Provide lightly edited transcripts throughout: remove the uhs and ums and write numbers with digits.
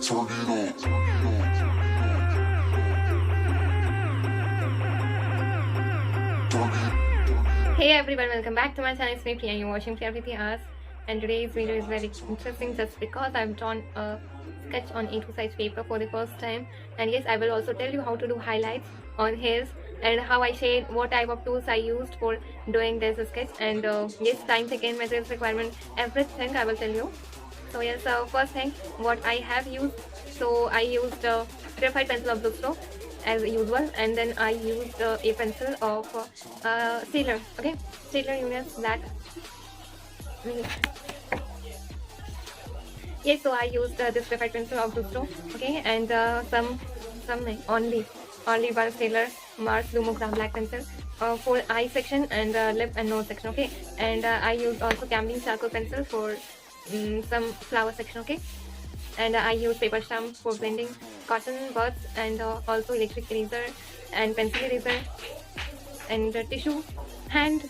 Hey everyone, welcome back to my channel. It's me Priya. You're watching PRIYAPREETIARTS, and today's video is very interesting just because I've drawn a sketch on A2 size paper for the first time. And yes, I will also tell you how to do highlights on hairs and how I shade, what type of tools I used for doing this sketch, and yes, time taken, materials requirement, everything I will tell you. So yes, first thing what I have used. So I used graphite pencil of Brustro as usual, and then I used a pencil of Stedtler. Okay, Stedtler units black. Yes, so I used this graphite pencil of Brustro. Okay, and some only one Stedtler Mars Lumograph black pencil for eye section and lip and nose section. Okay, and I used also Camlin charcoal pencil for some flower section. Okay, and I use paper stump for blending cotton buds, and also electric eraser and pencil eraser and tissue hand.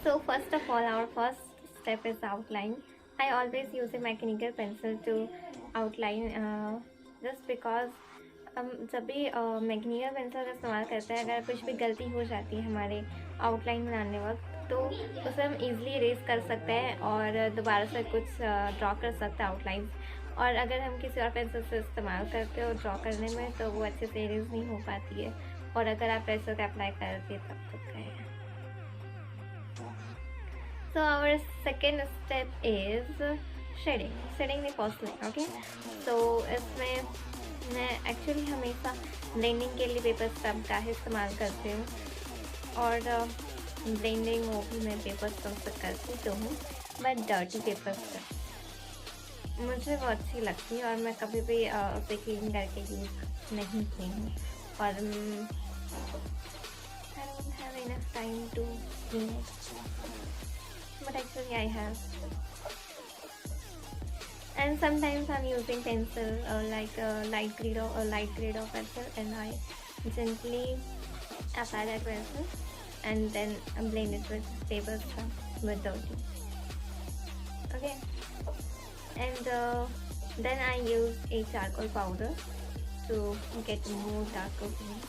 So first of all, our first step is outline. I always use a mechanical pencil to outline just because जब भी mechanical pencil का इस्तेमाल करते हैं, अगर कुछ भी गलती हो जाती है हमारे आउटलाइन बनाने वक्त, तो उसे हम इजीली इरेज कर सकते हैं और दोबारा से कुछ ड्रॉ कर सकते हैं आउटलाइन. और अगर हम किसी और पेंसिल से इस्तेमाल करते हैं और ड्रॉ करने में, तो वो अच्छे से इरेज नहीं हो पाती है, और अगर आप प्रेशर का अप्लाई करते हैं तब तक है. So our second step is shading the porcelain. Okay, so इसमें मैं एक्चुअली हमेशा ब्लेंडिंग के लिए पेपर स्टम्प का ही इस्तेमाल करती हूँ, और ब्लेंडिंग वो भी मैं पेपर स्टम्प से करती हूँ, बट डर्टी पेपर स्टम्प मुझे वो अच्छी लगती है, और मैं कभी भी उसे क्लीन करके यूज़ नहीं की हूँ, और I don't have enough time to clean it. But actually I have, and sometimes I'm using pencil like light grade of pencil, and I gently apply that pencil and then blend it with paper stuff with dirty. Okay, and then I use a charcoal powder to get more darker green.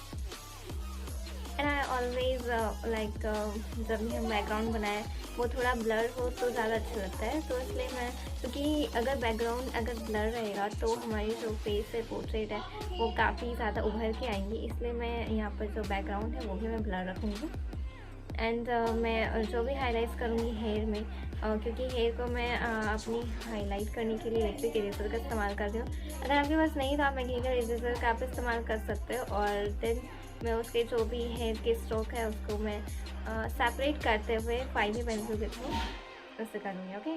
And I always जब भी हम background बनाए वो थोड़ा blur हो तो ज़्यादा अच्छा लगता है, तो इसलिए मैं, क्योंकि अगर बैकग्राउंड अगर ब्लर रहेगा तो हमारी जो फेस है, पोर्ट्रेट है, वो काफ़ी ज़्यादा उभर के आएंगी, इसलिए मैं यहाँ पर जो बैकग्राउंड है वो भी मैं ब्लर रखूँगी. एंड मैं जो भी हाईलाइट्स करूँगी हेयर में, क्योंकि हेयर को मैं अपनी हाईलाइट करने के लिए इलेक्ट्रिक इरेजर का इस्तेमाल करती हूँ. अगर आपके पास नहीं तो आप मैकेनिकल इरेजर का आप इस्तेमाल कर सकते हो, और देन मैं उसके जो भी हेयर के स्ट्रोक है उसको मैं सेपरेट करते हुए 5B पेंसिल के थ्रू उससे करूँगी. Okay,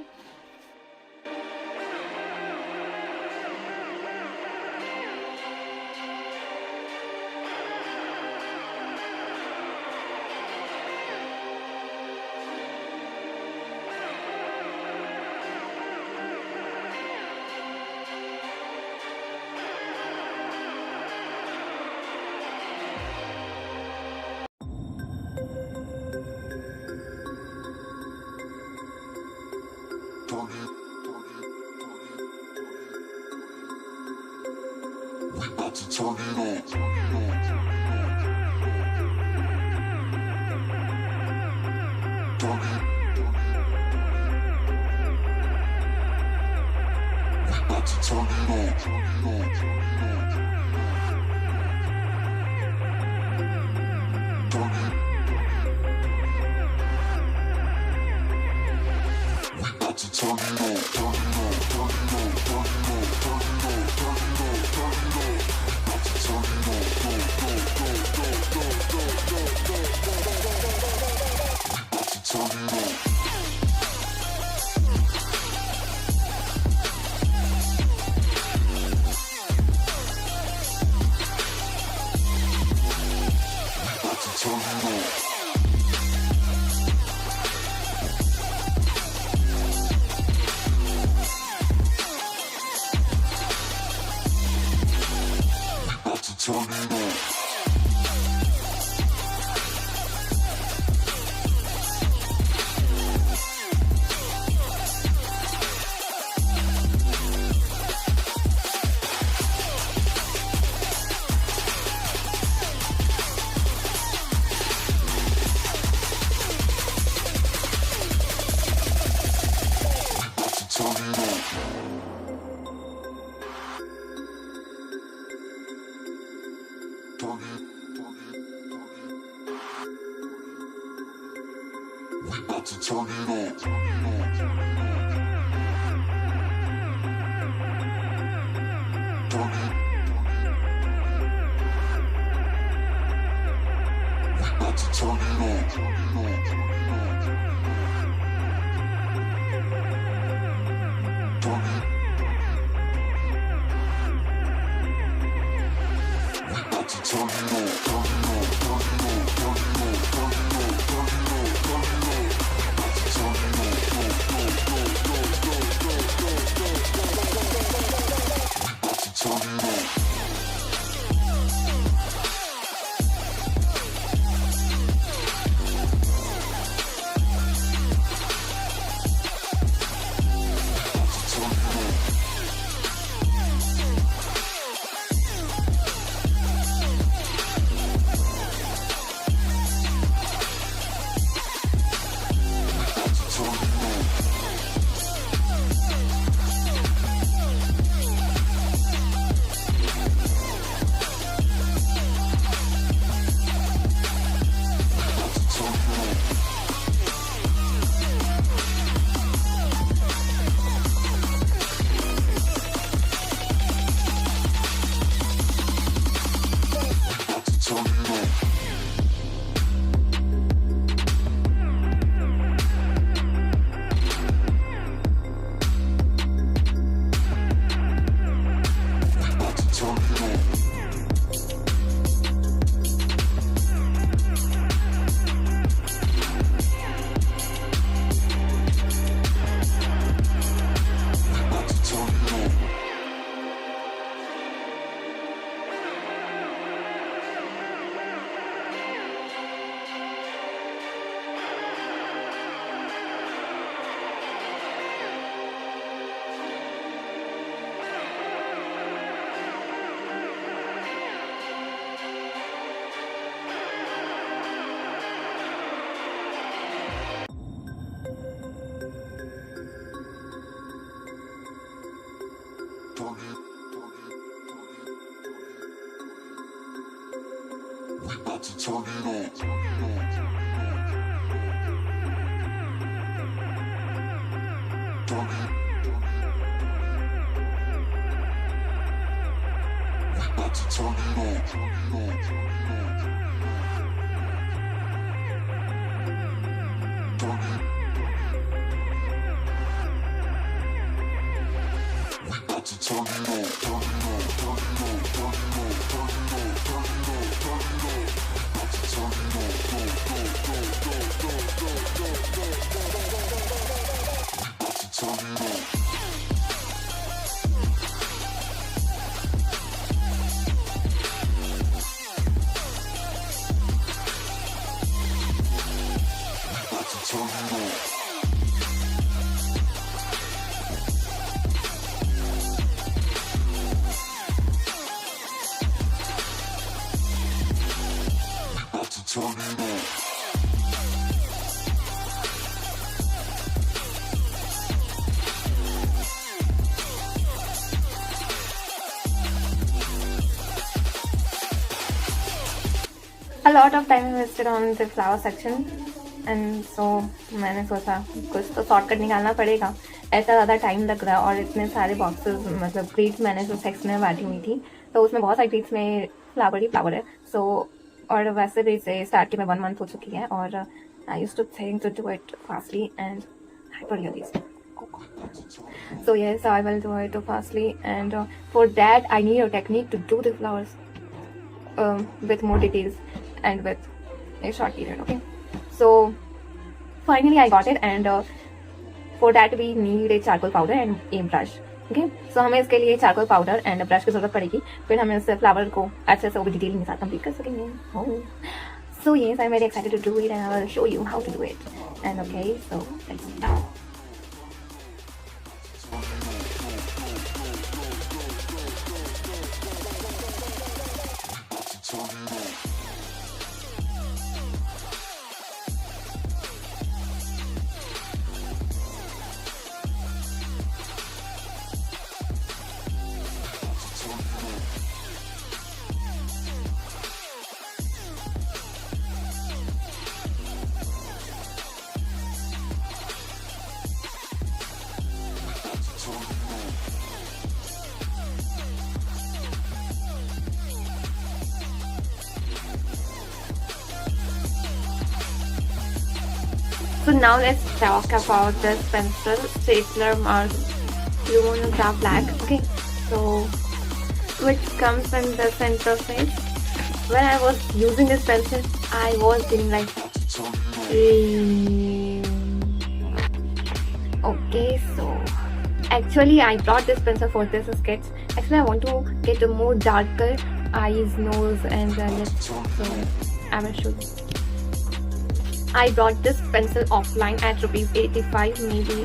A lot of time invested on the flower section and so मैंने सोचा कुछ तो शॉर्टकट निकालना पड़ेगा. ऐसा ज़्यादा टाइम लग रहा है और इतने सारे बॉक्सेस मतलब क्रीट्स मैंने जो सेक्शन में बैठी हुई थी तो उसमें बहुत सारी क्रीट्स में फ्लावर ही फ्लावर है. सो और वैसे भी इसे स्टार्ट के में 1 month हो चुकी है और I used to think to do it fastly and hyper realism. So yes, I will do it fastly and for that I need a technique to do the flowers with more details and with a short period. Okay, so finally I got it and for that we need a charcoal powder and a brush. Okay. So हमें इसके लिए charcoal powder and brush की जरूरत पड़ेगी, फिर हमें इस flower को अच्छे से वो भी डिटेलिंग के साथ कंप्लीट कर सकेंगे। So yes, I am very excited to do it and I will show you how to do it and okay, so let's start. So now let's talk about this pencil, Stedtler Lumograph Black. Okay, so which comes in this interface. When I was using this pencil, I was feeling like, okay, so actually I brought this pencil for this sketch. Actually I want to get a more darker eyes, nose and lips, so I will show you. I brought this pencil offline at ₹85 maybe.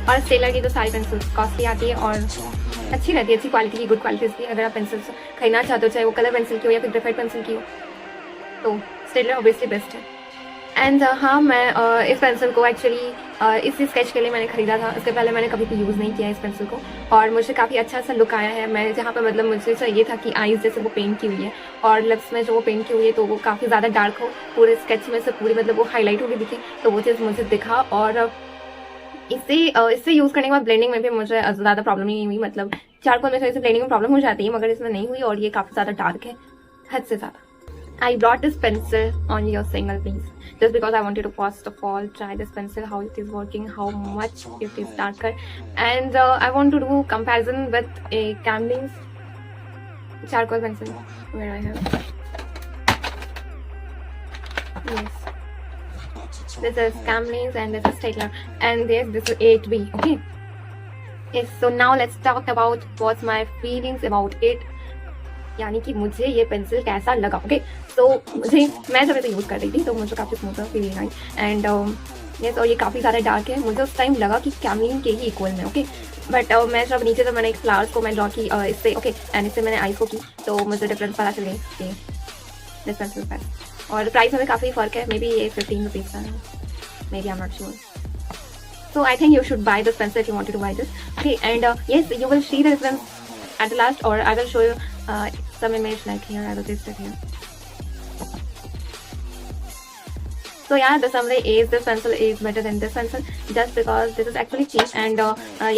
और Staedtler की तो सारी pencils costly आती है और अच्छी रहती है, अच्छी क्वालिटी की, गुड क्वालिटीज़ की। अगर आप पेंसिल्स खरीदना चाहते हो, चाहे वो कलर पेंसिल की हो या फिर ग्रेफाइट पेंसिल की हो, तो स्टेडलर ऑब्वियसली बेस्ट है। एंड हाँ, मैं इस पेंसिल को एक्चुअली इसी स्केच के लिए मैंने ख़रीदा था। इसके पहले मैंने कभी भी यूज़ नहीं किया इस पेंसिल को और मुझे काफ़ी अच्छा सा लुक आया है। मैं जहाँ पे मतलब मुझे चाहिए था कि आईज़ जैसे वो पेंट की हुई है और लिप्स में जो वो पेंट की हुई है तो वो काफ़ी ज़्यादा डार्क हो, पूरे स्केच में से पूरी मतलब वो हाईलाइट होकर दिखे, तो वो चीज़ मुझे दिखा। और इससे यूज़ करने के बाद ब्लेंडिंग में भी मुझे ज़्यादा प्रॉब्लम नहीं हुई। मतलब चारकोल में थोड़ी सी ब्लेंडिंग में प्रॉब्लम हो जाती है, मगर इसमें नहीं हुई और ये काफ़ी ज़्यादा डार्क है, हद से ज़्यादा। I brought this pencil on your single piece just because I wanted to first of all try this pencil, how it is working, how much it is darker, and I want to do comparison with a Camlin's charcoal pencil where I have. Yes, this is Camlin's and this is Stedtler, and this is 8B. Okay. Yes. So now let's talk about what's my feelings about it. यानी कि मुझे ये pencil कैसा लगा। Okay, सो मैं जब इसे use कर रही थी तो मुझे काफ़ी smooth feeling I and yes, और ये काफ़ी ज़्यादा डार्क है। मुझे उस टाइम लगा कि कैमलिन के ही इक्वल में। ओके, बट मैं जब नीचे जब मैंने एक फ्लावर्स को मैं ड्रॉ की इससे, ओके, एंड इससे मैंने आईज को की, तो मुझे डिफरेंस पता चल गई कि दिस पेंसिल बेस्ट। और प्राइस में भी काफ़ी फ़र्क है, मे बी ये ₹15 का है, maybe I am not sure. So I think you should buy this pencil if you wanted to buy this. Okay, and yes, you will see the difference at the last, or I will show you some image like here. I will paste it here. So yeah, the summary is this pencil is better than this pencil just because this is actually cheap and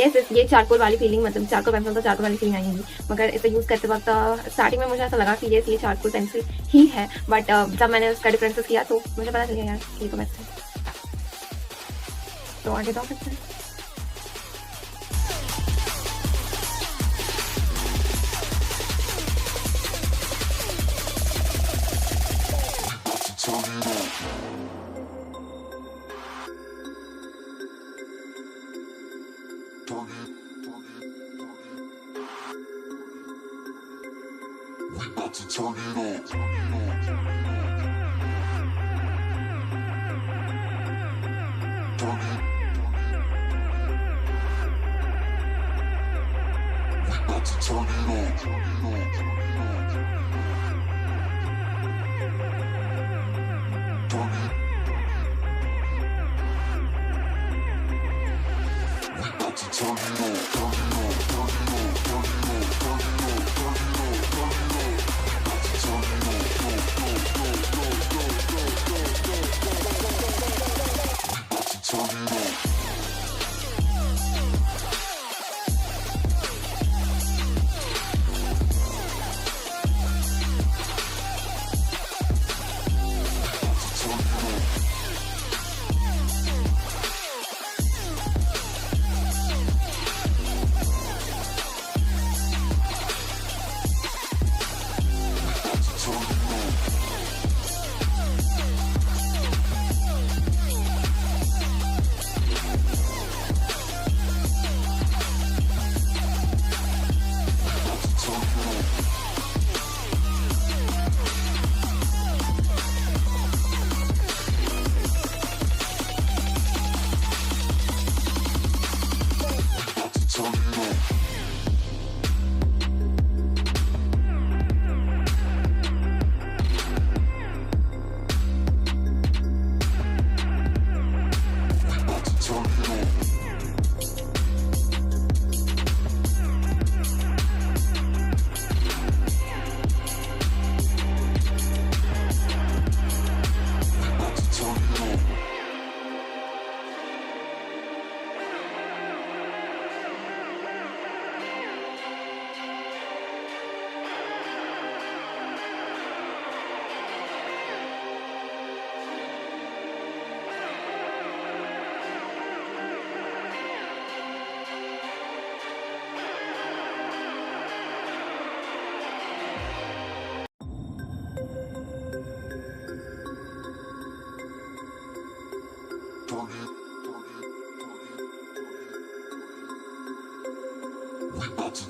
yes, ये charcoal वाली feeling, मतलब charcoal pencil तो charcoal वाली feeling आएगी, मगर इसे use करते वक्त स्टार्टिंग में मुझे ऐसा लगा कि ये चारकोल पेंसिल ही है, बट जब मैंने उसका डिफरेंसेस किया तो मुझे पता चल गया यार ये तो बेस्ट है। तो आगे जा सकते हैं।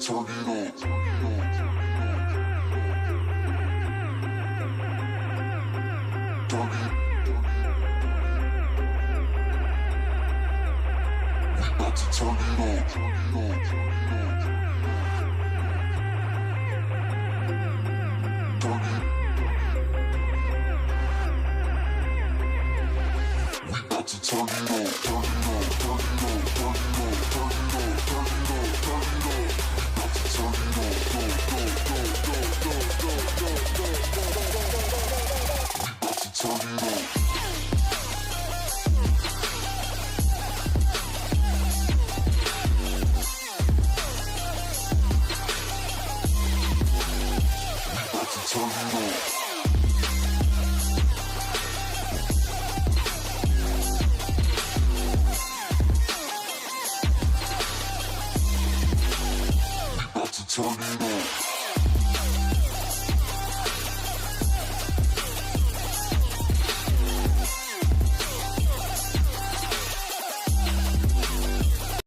turn it up.